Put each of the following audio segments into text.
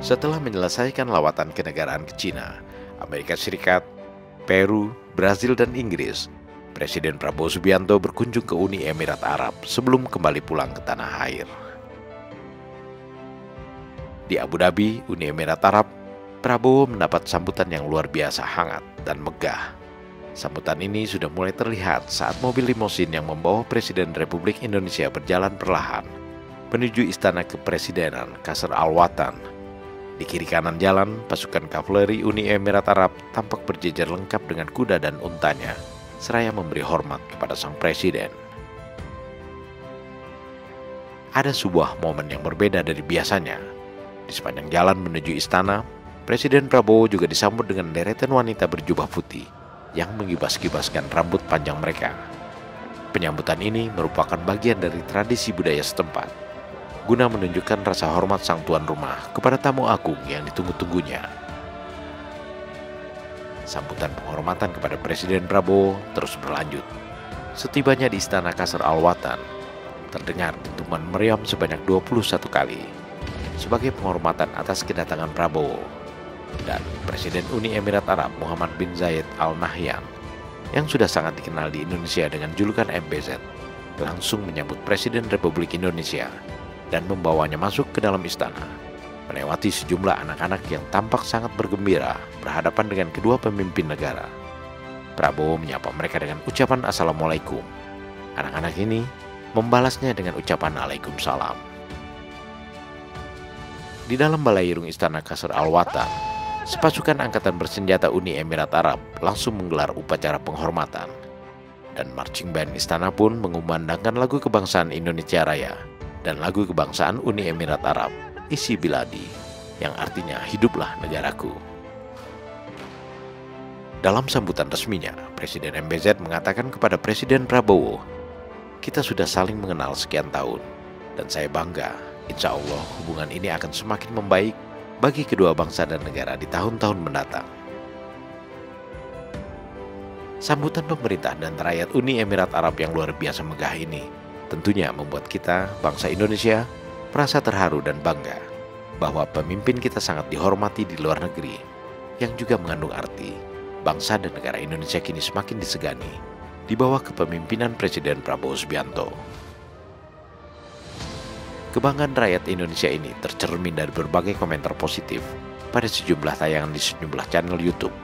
Setelah menyelesaikan lawatan kenegaraan ke Cina, Amerika Serikat, Peru, Brazil, dan Inggris, Presiden Prabowo Subianto berkunjung ke Uni Emirat Arab sebelum kembali pulang ke tanah air. Di Abu Dhabi, Uni Emirat Arab, Prabowo mendapat sambutan yang luar biasa hangat dan megah. Sambutan ini sudah mulai terlihat saat mobil limosin yang membawa Presiden Republik Indonesia berjalan perlahan menuju Istana Kepresidenan Qasr Al-Watan. Di kiri kanan jalan, pasukan kavaleri Uni Emirat Arab tampak berjejer lengkap dengan kuda dan untanya, seraya memberi hormat kepada sang presiden. Ada sebuah momen yang berbeda dari biasanya. Di sepanjang jalan menuju istana, Presiden Prabowo juga disambut dengan deretan wanita berjubah putih yang mengibas-gibaskan rambut panjang mereka. Penyambutan ini merupakan bagian dari tradisi budaya setempat, guna menunjukkan rasa hormat sang tuan rumah kepada tamu agung yang ditunggu-tunggunya. Sambutan penghormatan kepada Presiden Prabowo terus berlanjut. Setibanya di Istana Qasr Al-Watan, terdengar dentuman meriam sebanyak 21 kali sebagai penghormatan atas kedatangan Prabowo. Dan Presiden Uni Emirat Arab Muhammad bin Zayed Al Nahyan, yang sudah sangat dikenal di Indonesia dengan julukan MBZ, langsung menyambut Presiden Republik Indonesia dan membawanya masuk ke dalam istana, melewati sejumlah anak-anak yang tampak sangat bergembira berhadapan dengan kedua pemimpin negara. Prabowo menyapa mereka dengan ucapan Assalamualaikum. Anak-anak ini membalasnya dengan ucapan Waalaikumsalam. Di dalam balairung Istana Qasr Al-Watan, sepasukan angkatan bersenjata Uni Emirat Arab langsung menggelar upacara penghormatan, dan marching band istana pun mengumandangkan lagu kebangsaan Indonesia Raya dan lagu kebangsaan Uni Emirat Arab, Isi Biladi, yang artinya hiduplah negaraku. Dalam sambutan resminya, Presiden MBZ mengatakan kepada Presiden Prabowo, "Kita sudah saling mengenal sekian tahun, dan saya bangga, insya Allah hubungan ini akan semakin membaik bagi kedua bangsa dan negara di tahun-tahun mendatang." Sambutan pemerintah dan rakyat Uni Emirat Arab yang luar biasa megah ini tentunya membuat kita, bangsa Indonesia, merasa terharu dan bangga bahwa pemimpin kita sangat dihormati di luar negeri, yang juga mengandung arti bangsa dan negara Indonesia kini semakin disegani di bawah kepemimpinan Presiden Prabowo Subianto. Kebanggaan rakyat Indonesia ini tercermin dari berbagai komentar positif pada sejumlah tayangan di sejumlah channel YouTube,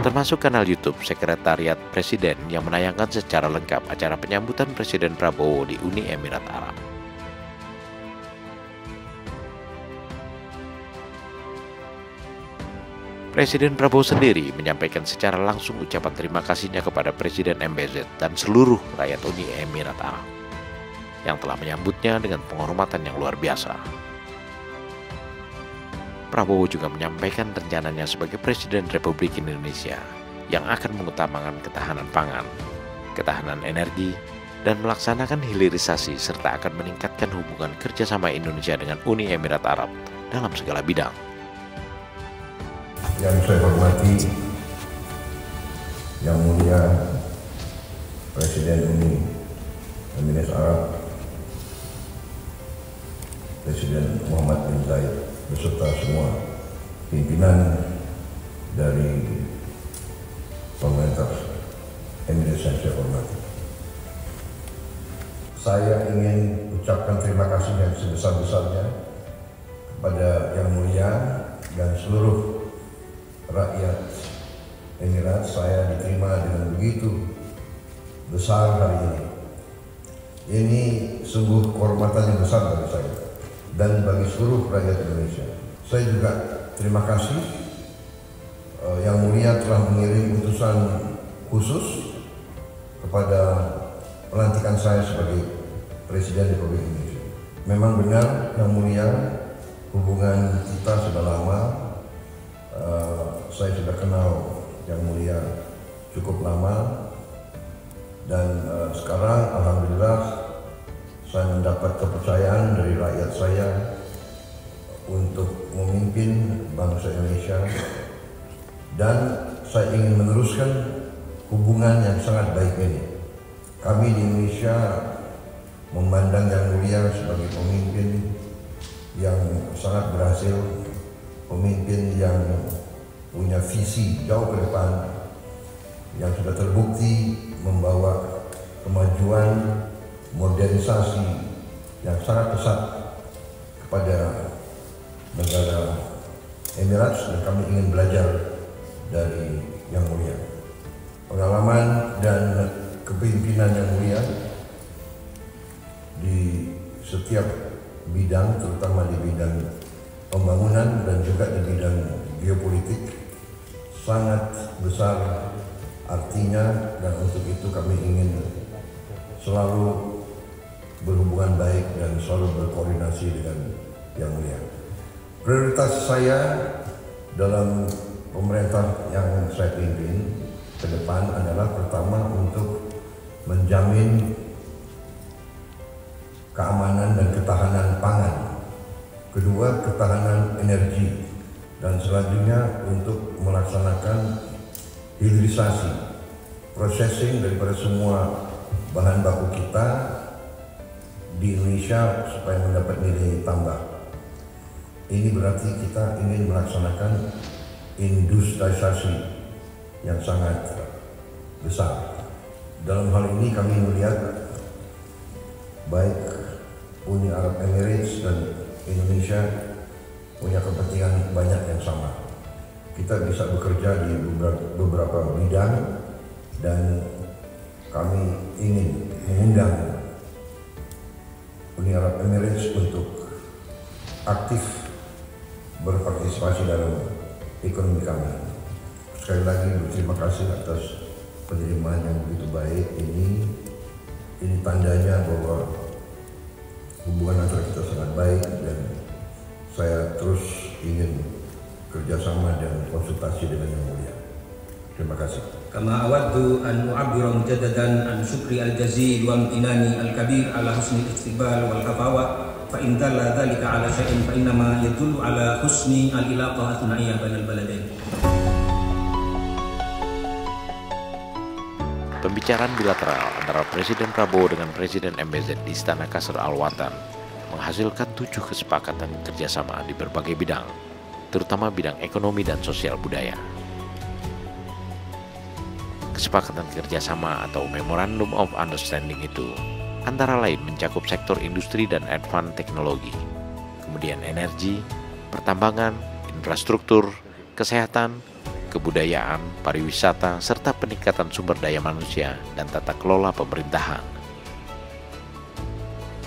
termasuk kanal YouTube Sekretariat Presiden yang menayangkan secara lengkap acara penyambutan Presiden Prabowo di Uni Emirat Arab. Presiden Prabowo sendiri menyampaikan secara langsung ucapan terima kasihnya kepada Presiden MBZ dan seluruh rakyat Uni Emirat Arab yang telah menyambutnya dengan penghormatan yang luar biasa. Prabowo juga menyampaikan rencananya sebagai Presiden Republik Indonesia yang akan mengutamakan ketahanan pangan, ketahanan energi, dan melaksanakan hilirisasi serta akan meningkatkan hubungan kerjasama Indonesia dengan Uni Emirat Arab dalam segala bidang. Yang saya hormati, Yang Mulia Presiden Uni Emirat Arab, Presiden Muhammad bin Zayed, beserta semua pimpinan dari pemerintah Emirat yang saya hormati. Saya ingin ucapkan terima kasih yang sebesar-besarnya kepada Yang Mulia dan seluruh rakyat Emirat. Saya diterima dengan begitu besar hari ini. Ini sungguh kehormatan yang besar bagi saya dan bagi seluruh rakyat Indonesia. Saya juga terima kasih Yang Mulia telah mengirim utusan khusus kepada pelantikan saya sebagai Presiden Republik Indonesia. Memang benar Yang Mulia, hubungan kita sudah lama. Saya sudah kenal Yang Mulia cukup lama, dan sekarang alhamdulillah saya mendapat kepercayaan dari rakyat saya untuk memimpin bangsa Indonesia, dan saya ingin meneruskan hubungan yang sangat baik ini. Kami di Indonesia memandang Yang Mulia sebagai pemimpin yang sangat berhasil, pemimpin yang punya visi jauh ke depan, yang sudah terbukti membawa kemajuan, modernisasi yang sangat pesat kepada negara Emirates, dan kami ingin belajar dari Yang Mulia. Pengalaman dan kepemimpinan Yang Mulia di setiap bidang, terutama di bidang pembangunan dan juga di bidang geopolitik, sangat besar artinya, dan untuk itu kami ingin selalu berhubungan baik dan selalu berkoordinasi dengan Yang Mulia. Prioritas saya dalam pemerintah yang saya pimpin ke depan adalah pertama untuk menjamin keamanan dan ketahanan pangan, kedua ketahanan energi, dan selanjutnya untuk melaksanakan hilirisasi, processing daripada semua bahan baku kita di Indonesia supaya mendapat nilai tambah. Ini berarti kita ingin melaksanakan industrialisasi yang sangat besar. Dalam hal ini kami melihat baik Uni Arab Emirates dan Indonesia punya kepentingan banyak yang sama. Kita bisa bekerja di beberapa bidang, dan kami ingin mengundang Uni Arab Emirates untuk aktif berpartisipasi dalam ekonomi kami. Sekali lagi berterima kasih atas penerimaan yang begitu baik ini. Ini tandanya bahwa hubungan antara kita sangat baik, dan saya terus ingin kerjasama dan konsultasi dengan Yang Mulia. Terima kasih. Kama awaddu an u'abbira mujaddadan an syukri al-jazil wa amtinani al-kabir ala husni al-istiqbal wal hafawa, fa in dalla dhalika ala syai'in fa innama yadullu ala husni al-ilaqah athna'iyah bainal baladain. Pembicaraan bilateral antara Presiden Prabowo dengan Presiden MBZ di Istana Qasr Al Watan menghasilkan 7 kesepakatan kerjasama di berbagai bidang, terutama bidang ekonomi dan sosial budaya. Kesepakatan kerjasama atau Memorandum of Understanding itu antara lain mencakup sektor industri dan advance teknologi, kemudian energi, pertambangan, infrastruktur, kesehatan, kebudayaan, pariwisata, serta peningkatan sumber daya manusia dan tata kelola pemerintahan.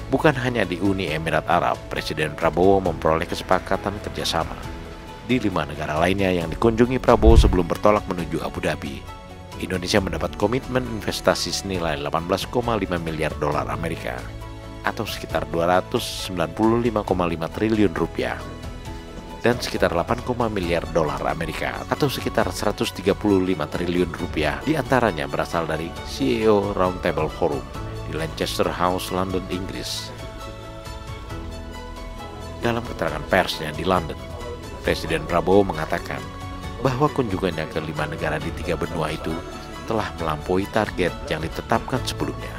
Bukan hanya di Uni Emirat Arab, Presiden Prabowo memperoleh kesepakatan kerjasama di 5 negara lainnya yang dikunjungi Prabowo sebelum bertolak menuju Abu Dhabi. Indonesia mendapat komitmen investasi senilai 18,5 miliar dolar Amerika atau sekitar 295,5 triliun rupiah, dan sekitar 8, miliar dolar Amerika atau sekitar 135 triliun rupiah diantaranya berasal dari CEO Roundtable Forum di Lancaster House, London, Inggris. Dalam keterangan persnya di London, Presiden Prabowo mengatakan bahwa kunjungannya ke 5 negara di 3 benua itu telah melampaui target yang ditetapkan sebelumnya.